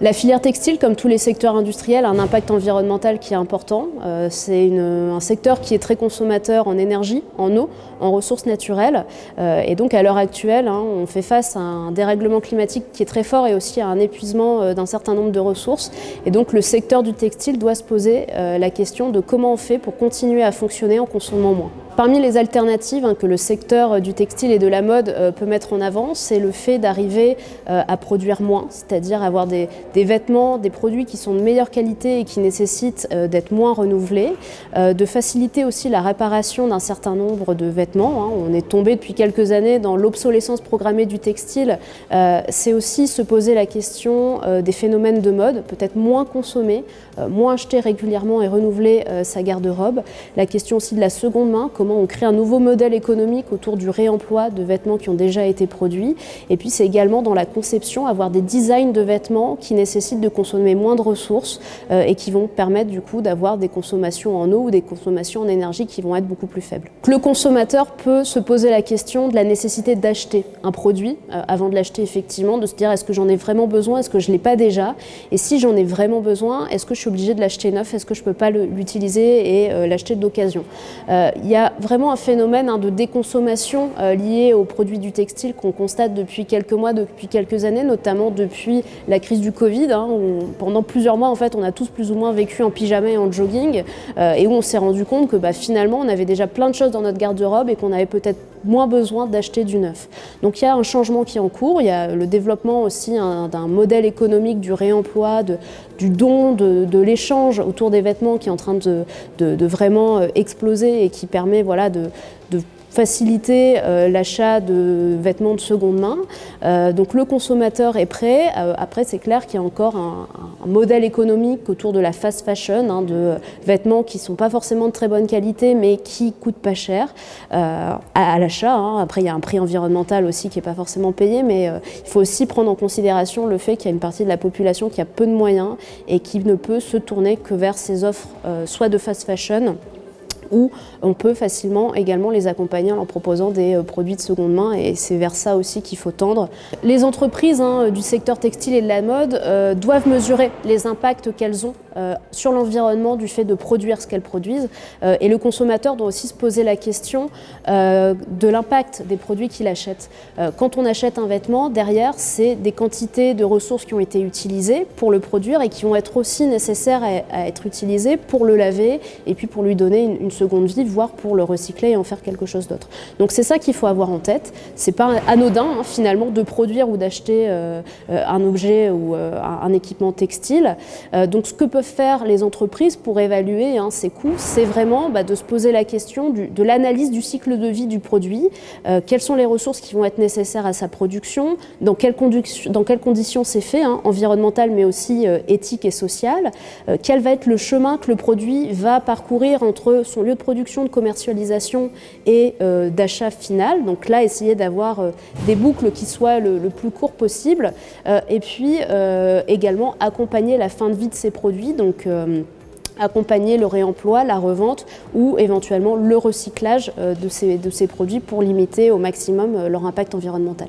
La filière textile, comme tous les secteurs industriels, a un impact environnemental qui est important. C'est un secteur qui est très consommateur en énergie, en eau, en ressources naturelles. Et donc à l'heure actuelle, on fait face à un dérèglement climatique qui est très fort et aussi à un épuisement d'un certain nombre de ressources. Et donc le secteur du textile doit se poser la question de comment on fait pour continuer à fonctionner en consommant moins. Parmi les alternatives que le secteur du textile et de la mode peut mettre en avant, c'est le fait d'arriver à produire moins, c'est-à-dire avoir des vêtements, des produits qui sont de meilleure qualité et qui nécessitent d'être moins renouvelés, de faciliter aussi la réparation d'un certain nombre de vêtements. On est tombé depuis quelques années dans l'obsolescence programmée du textile. C'est aussi se poser la question des phénomènes de mode, peut-être moins consommer, moins acheter régulièrement et renouveler sa garde-robe. La question aussi de la seconde main, comment on crée un nouveau modèle économique autour du réemploi de vêtements qui ont déjà été produits. Et puis c'est également dans la conception, avoir des designs de vêtements qui nécessitent de consommer moins de ressources et qui vont permettre du coup d'avoir des consommations en eau ou des consommations en énergie qui vont être beaucoup plus faibles. Le consommateur peut se poser la question de la nécessité d'acheter un produit avant de l'acheter effectivement, de se dire est-ce que j'en ai vraiment besoin, est-ce que je ne l'ai pas déjà, et si j'en ai vraiment besoin, est-ce que je suis obligée de l'acheter neuf, est-ce que je ne peux pas l'utiliser et l'acheter d'occasion. Il y a vraiment un phénomène de déconsommation lié aux produits du textile qu'on constate depuis quelques mois, depuis quelques années, notamment depuis la crise du Covid, où pendant plusieurs mois en fait on a tous plus ou moins vécu en pyjama et en jogging et où on s'est rendu compte que finalement on avait déjà plein de choses dans notre garde-robe et qu'on avait peut-être moins besoin d'acheter du neuf. Donc il y a un changement qui est en cours, il y a le développement aussi d'un modèle économique du réemploi, du don, de l'échange autour des vêtements qui est en train de vraiment exploser et qui permet de faciliter l'achat de vêtements de seconde main. Donc le consommateur est prêt. Après, c'est clair qu'il y a encore un modèle économique autour de la fast fashion, de vêtements qui ne sont pas forcément de très bonne qualité, mais qui coûtent pas cher à l'achat. Après, il y a un prix environnemental aussi qui n'est pas forcément payé, mais il faut aussi prendre en considération le fait qu'il y a une partie de la population qui a peu de moyens et qui ne peut se tourner que vers ces offres soit de fast fashion, où on peut facilement également les accompagner en leur proposant des produits de seconde main et c'est vers ça aussi qu'il faut tendre. Les entreprises du secteur textile et de la mode doivent mesurer les impacts qu'elles ont sur l'environnement du fait de produire ce qu'elles produisent et le consommateur doit aussi se poser la question de l'impact des produits qu'il achète. Quand on achète un vêtement, derrière c'est des quantités de ressources qui ont été utilisées pour le produire et qui vont être aussi nécessaires à être utilisées pour le laver et puis pour lui donner une seconde vie, voire pour le recycler et en faire quelque chose d'autre. Donc c'est ça qu'il faut avoir en tête. C'est pas anodin finalement de produire ou d'acheter un objet ou un équipement textile. Donc ce que peuvent faire les entreprises pour évaluer ces coûts, c'est vraiment de se poser la question de l'analyse du cycle de vie du produit. Quelles sont les ressources qui vont être nécessaires à sa production, dans quelles conditions c'est fait, environnementales mais aussi éthiques et sociales. Quel va être le chemin que le produit va parcourir entre son lieu de production, de commercialisation et d'achat final. Donc là, essayer d'avoir des boucles qui soient le plus court possible. Et puis également accompagner la fin de vie de ces produits. Donc accompagner le réemploi, la revente ou éventuellement le recyclage de ces produits pour limiter au maximum leur impact environnemental.